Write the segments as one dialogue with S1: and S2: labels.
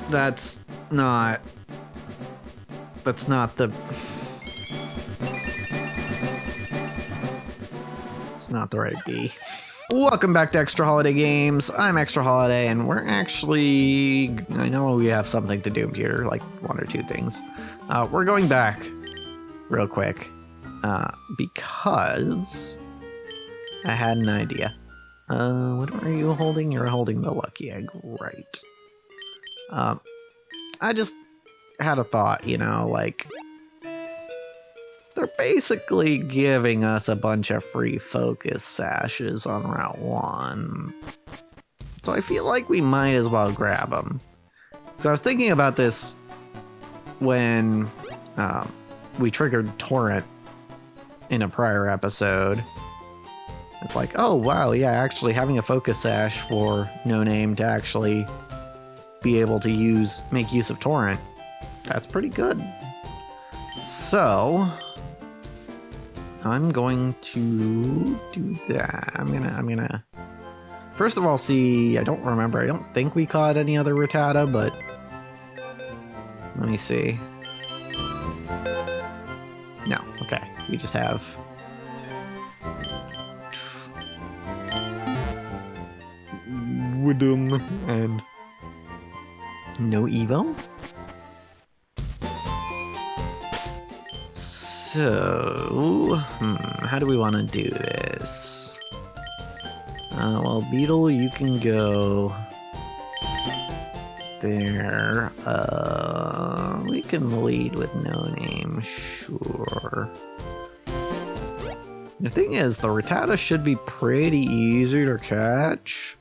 S1: That's not the... It's not the right B. Welcome back to Extra Holiday Games. I'm Extra Holiday, and we're actually... I know we have something to do here, like one or two things. We're going back real quick because I had an idea. What are you holding? You're holding the lucky egg, right? I just had a thought, you know, like... They're basically giving us a bunch of free focus sashes on Route 1. So I feel like we might as well grab them. So I was thinking about this when we triggered Torrent in a prior episode. It's like, oh wow, yeah, actually having a focus sash for No Name to actually be able to make use of Torrent, that's pretty good. So I'm going to do that. I'm gonna first of all see. I don't remember. I don't think we caught any other Rattata, but let me see. No, okay. We just have Woodum and no Evo. So, how do we want to do this? Well, Beetle, you can go there. We can lead with No Name, sure. The thing is, the Rattata should be pretty easy to catch.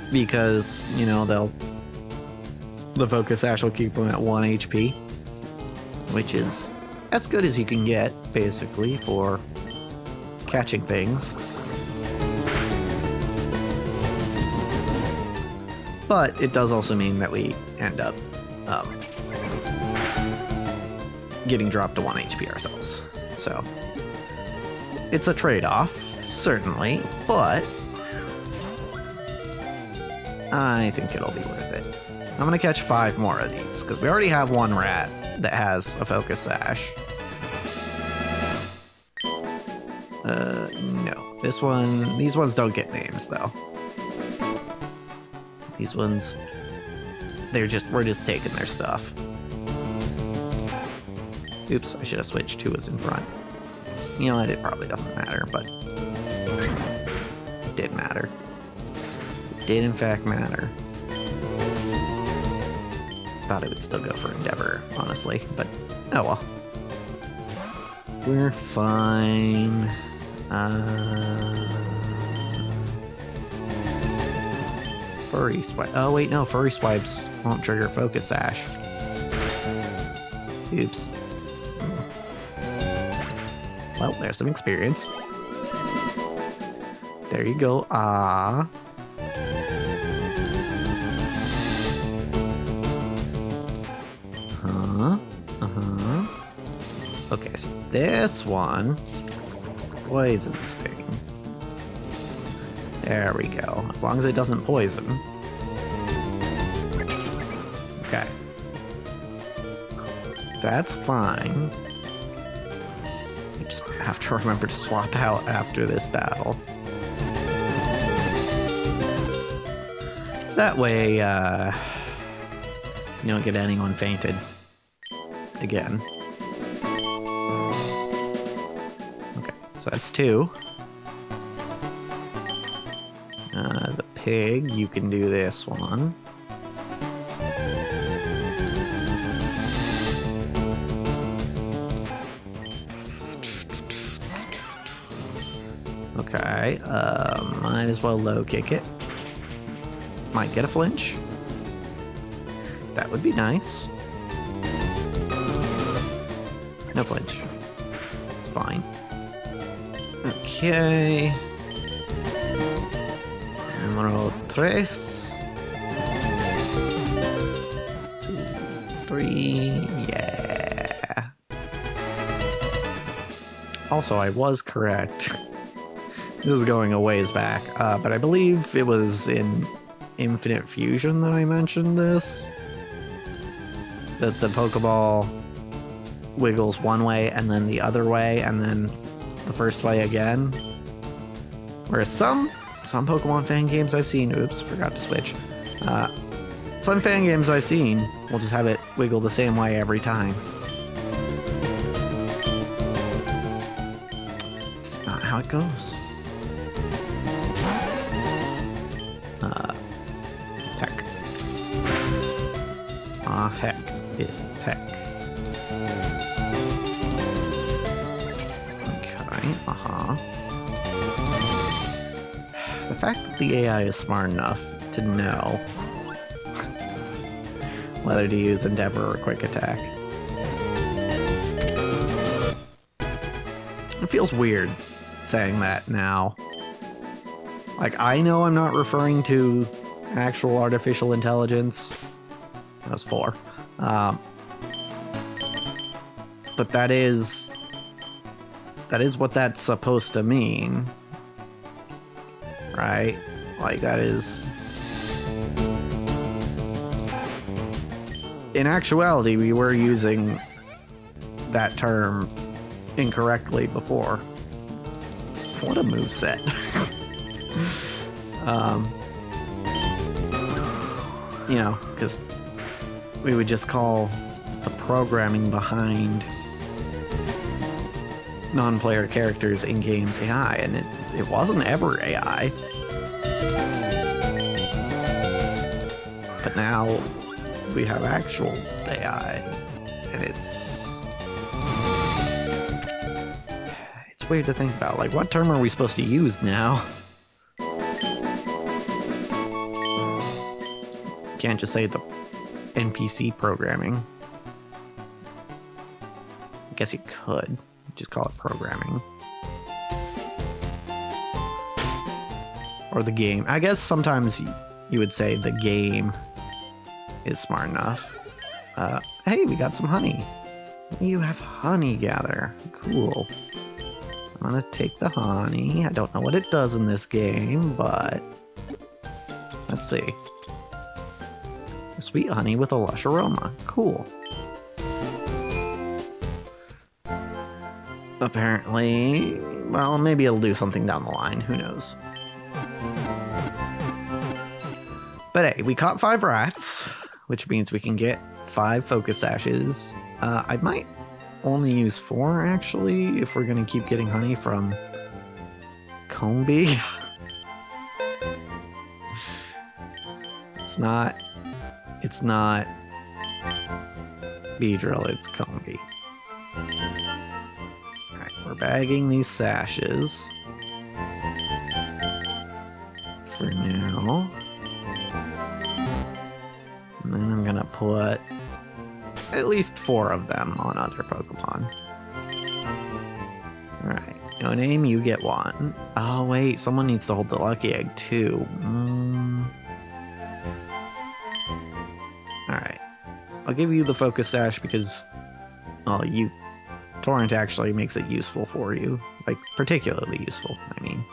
S1: Because, you know, the focus sash will keep them at 1 HP. Which is as good as you can get, basically, for catching things. But it does also mean that we end up getting dropped to 1 HP ourselves. So it's a trade-off, certainly, but I think it'll be worth it. I'm going to catch 5 more of these, because we already have one rat that has a focus sash. No. These ones don't get names, though. These ones, we're just taking their stuff. Oops, I should have switched who was in front. You know what, it probably doesn't matter, but it did matter. It did in fact matter. Thought it would still go for Endeavor, honestly, but oh well. We're fine. Furry swipe. Oh wait, no, furry swipes won't trigger focus sash. Oops. Well, there's some experience. There you go. Ah. Okay, so this one, poison sting. There we go. As long as it doesn't poison. Okay. That's fine. I just have to remember to swap out after this battle. That way, you don't get anyone fainted again. So that's 2. The pig, you can do this one. Okay, might as well low kick it. Might get a flinch. That would be nice. No flinch. It's fine. Okay. Número 3. 2, 3. Yeah. Also, I was correct. This is going a ways back, but I believe it was in Infinite Fusion that I mentioned this. That the Pokeball wiggles one way and then the other way and then the first way again. Whereas some Pokemon fan games I've seen, oops, forgot to switch. Some fan games I've seen will just have it wiggle the same way every time. It's not how it goes. Heck. Heck is heck. Okay, The fact that the AI is smart enough to know whether to use Endeavor or Quick Attack. It feels weird saying that now. Like, I know I'm not referring to actual artificial intelligence. That was 4. But that is what that's supposed to mean. Right? Like, that is... In actuality, we were using that term incorrectly before. What a moveset. You know, because we would just call the programming behind non-player characters in games AI, and it wasn't ever AI. But now we have actual AI, and it's weird to think about. Like, what term are we supposed to use now? Can't just say the NPC programming. I guess you could just call it programming. Or the game. I guess sometimes you would say the game is smart enough. Hey, we got some honey. You have honey gather. Cool. I'm gonna take the honey. I don't know what it does in this game, but let's see. Sweet honey with a lush aroma. Cool. Apparently, well, maybe it'll do something down the line. Who knows? But hey, we caught 5 rats, which means we can get 5 focus sashes. I might only use 4, actually, if we're going to keep getting honey from ykSeulB. It's not Beedrill, it's ykSeulB. Alright, we're bagging these sashes for now. And then I'm gonna put at least 4 of them on other Pokemon. Alright, no name, you get 1. Oh wait, someone needs to hold the lucky egg too. Alright, I'll give you the focus sash because, well, Torrent actually makes it useful for you. Like, particularly useful, I mean.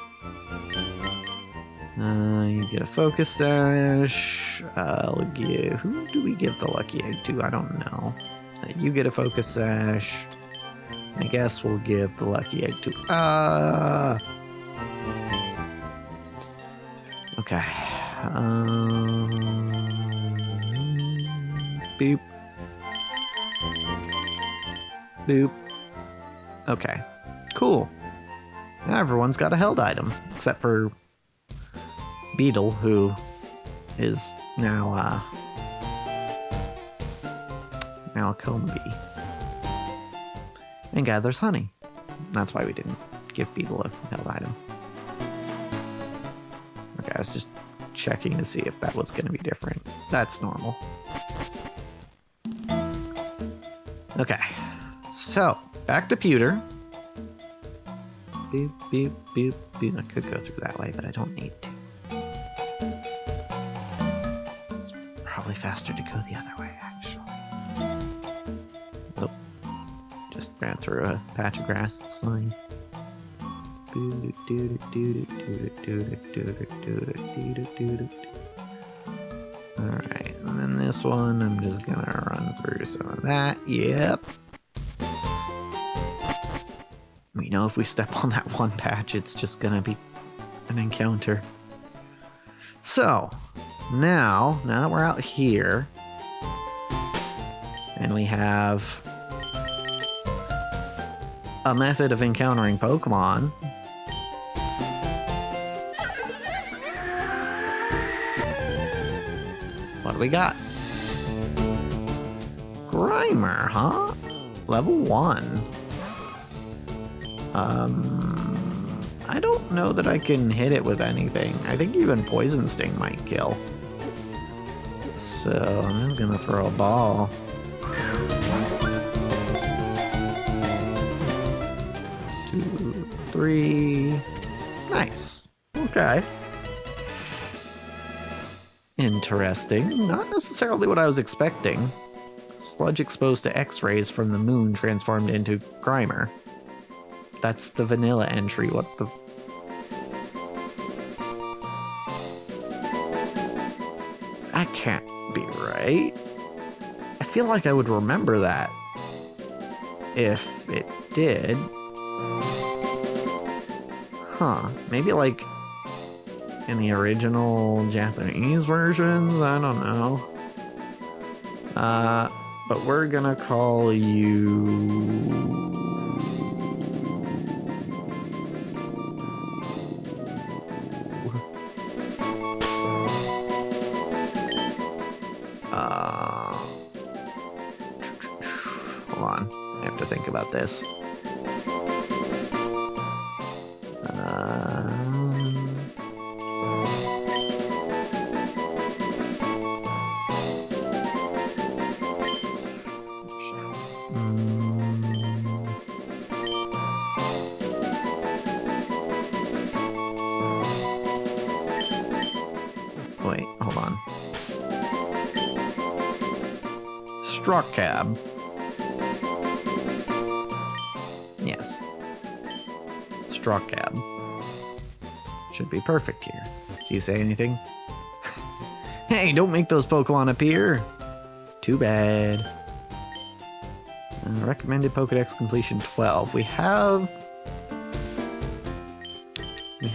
S1: You get a focus sash. Who do we give the lucky egg to? I don't know. You get a focus sash. I guess we'll give the lucky egg to... Okay. Boop. Boop. Okay. Cool. Now everyone's got a held item, except for Beetle, who is now ykSeulB. And gathers honey. That's why we didn't give Beetle a held item. Okay, I was just checking to see if that was going to be different. That's normal. Okay, so back to Pewter. Boop, boop, boop, boop. I could go through that way, but I don't need to. It's probably faster to go the other way, actually. Oh, just ran through a patch of grass. It's fine. Alright, and then this one, I'm just gonna run through some of that. Yep. We know if we step on that one patch, it's just gonna be an encounter. So, now that we're out here, and we have a method of encountering Pokemon, what do we got? Grimer, huh? Level 1. I don't know that I can hit it with anything. I think even Poison Sting might kill. So I'm just gonna throw a ball. 2, 3. Nice. Okay. Interesting. Not necessarily what I was expecting. Sludge exposed to X-rays from the moon transformed into Grimer. That's the vanilla entry. What the... That can't be right. I feel like I would remember that. If it did. Huh. Maybe like in the original Japanese versions? I don't know. But we're gonna call you... Hold on. I have to think about this. Wait, hold on. s'drawkcaB. Yes. s'drawkcaB. Should be perfect here. So you say anything? Hey, don't make those Pokemon appear! Too bad. Recommended Pokedex completion 12. We have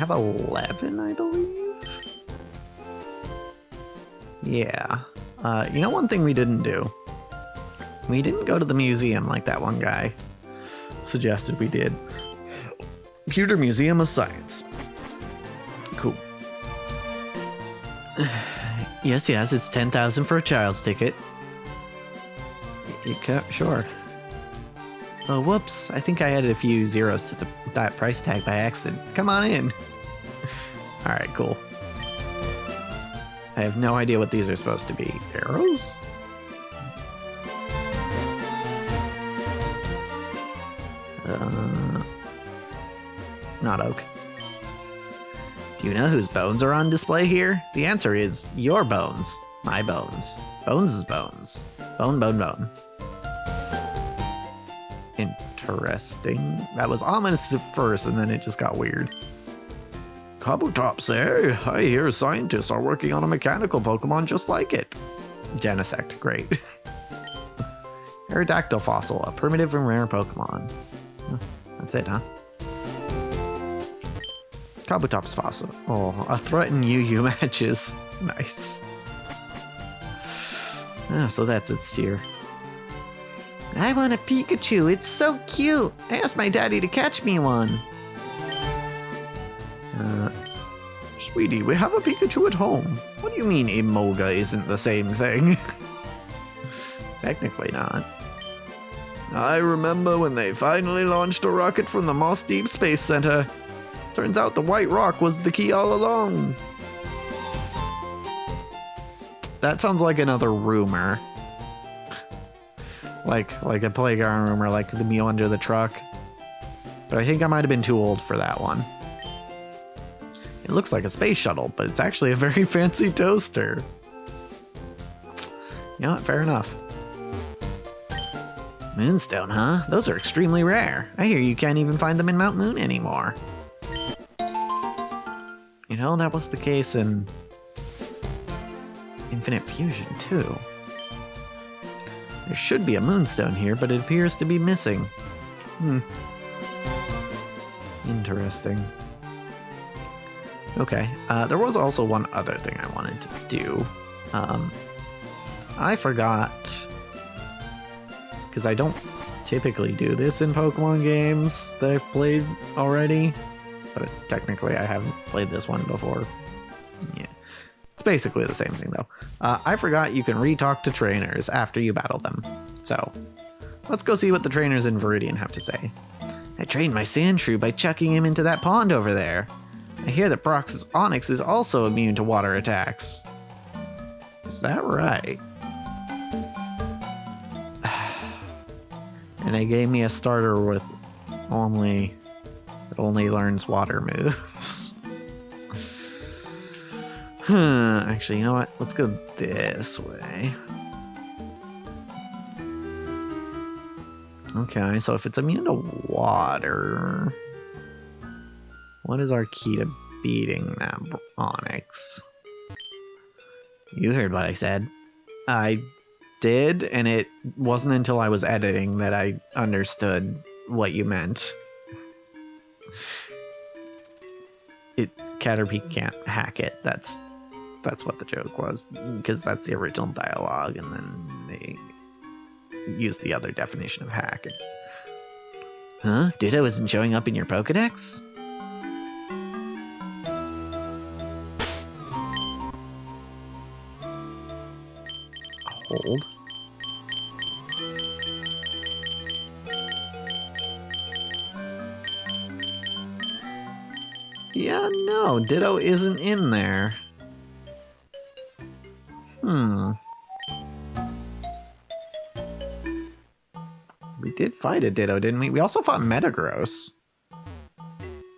S1: 11, I believe? Yeah. You know one thing we didn't do? We didn't go to the museum like that one guy suggested we did. Computer Museum of Science. Cool. Yes, it's 10,000 for a child's ticket. Sure. Oh, whoops. I think I added a few zeros to that price tag by accident. Come on in. Alright, cool. I have no idea what these are supposed to be. Arrows? Not oak. Do you know whose bones are on display here? The answer is your bones. My bones. Bones' bones. Bone, bone, bone. Interesting. That was ominous at first, and then it just got weird. Kabutops, eh? I hear scientists are working on a mechanical Pokemon just like it. Genesect, great. Aerodactyl fossil, a primitive and rare Pokemon. That's it, huh? Kabutops fossil. Oh, a threatened UU matches. Nice. Ah, so that's its tier. I want a Pikachu. It's so cute. I asked my daddy to catch me one. Sweetie, we have a Pikachu at home. What do you mean Emolga isn't the same thing? Technically not. I remember when they finally launched a rocket from the Moss Deep Space Center. Turns out the White Rock was the key all along. That sounds like another rumor. Like a playground rumor, like the Mew under the truck. But I think I might have been too old for that one. It looks like a space shuttle, but it's actually a very fancy toaster. You know what? Fair enough. Moonstone, huh? Those are extremely rare. I hear you can't even find them in Mount Moon anymore. You know, that was the case in infinite fusion, too. There should be a moonstone here, but it appears to be missing. Interesting. Okay, there was also one other thing I wanted to do. I forgot, because I don't typically do this in Pokemon games that I've played already, but technically I haven't played this one before. Yeah, it's basically the same thing though. I forgot you can re-talk to trainers after you battle them. So let's go see what the trainers in Viridian have to say. I trained my Sandshrew by chucking him into that pond over there. I hear that Brox's Onix is also immune to water attacks. Is that right? And they gave me a starter with that only learns water moves. Actually, you know what? Let's go this way. Okay, so if it's immune to water, what is our key to beating that Onix? You heard what I said. I did, and it wasn't until I was editing that I understood what you meant. Caterpie can't hack it. That's what the joke was, because that's the original dialogue, and then they used the other definition of hack. Huh? Ditto isn't showing up in your Pokedex? Hold. Yeah, no, Ditto isn't in there. We did fight a Ditto, didn't we? We also fought Metagross.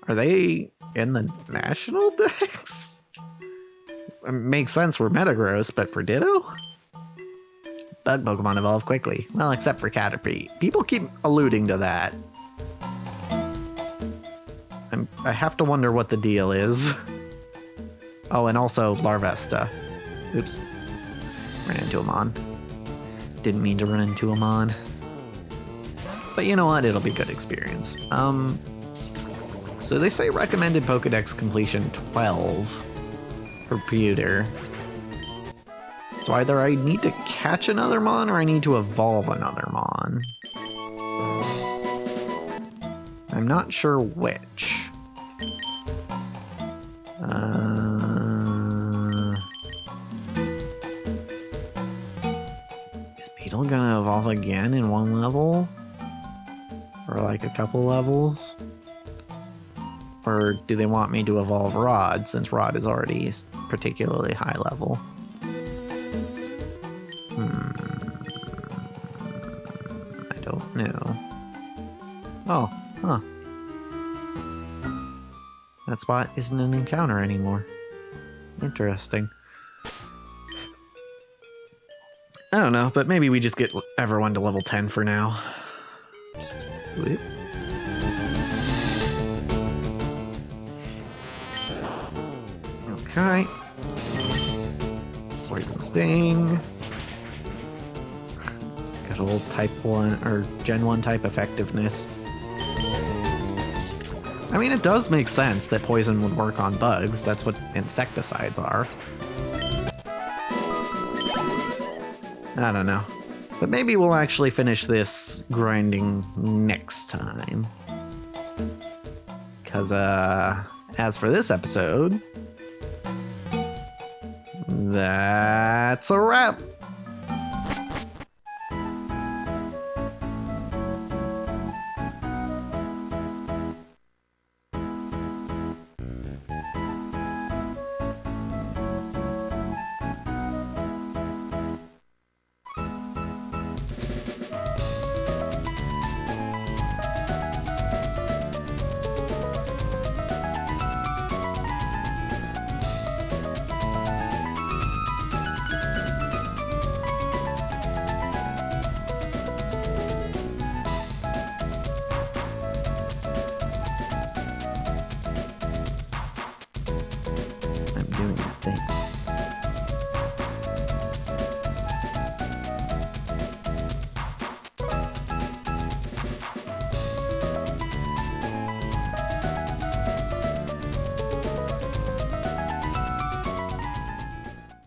S1: Are they in the national dex? It makes sense for Metagross, but for Ditto? Bug Pokemon evolve quickly. Well, except for Caterpie. People keep alluding to that. I have to wonder what the deal is. Oh, and also Larvesta. Oops. Ran into a Mon. Didn't mean to run into a Mon. But you know what? It'll be good experience. So they say recommended Pokedex completion 12 for pewter. So either I need to catch another Mon or I need to evolve another Mon. I'm not sure which. Is Beetle gonna evolve again in one level? Or like a couple levels? Or do they want me to evolve Rod, since Rod is already particularly high level? I don't know. Oh, huh. That spot isn't an encounter anymore. Interesting. I don't know, but maybe we just get everyone to level 10 for now. Just whoop. Okay. Poison Sting. Got old type 1 or Gen 1 type effectiveness. I mean, it does make sense that poison would work on bugs. That's what insecticides are. I don't know. But maybe we'll actually finish this grinding next time. Because, as for this episode, that's a wrap.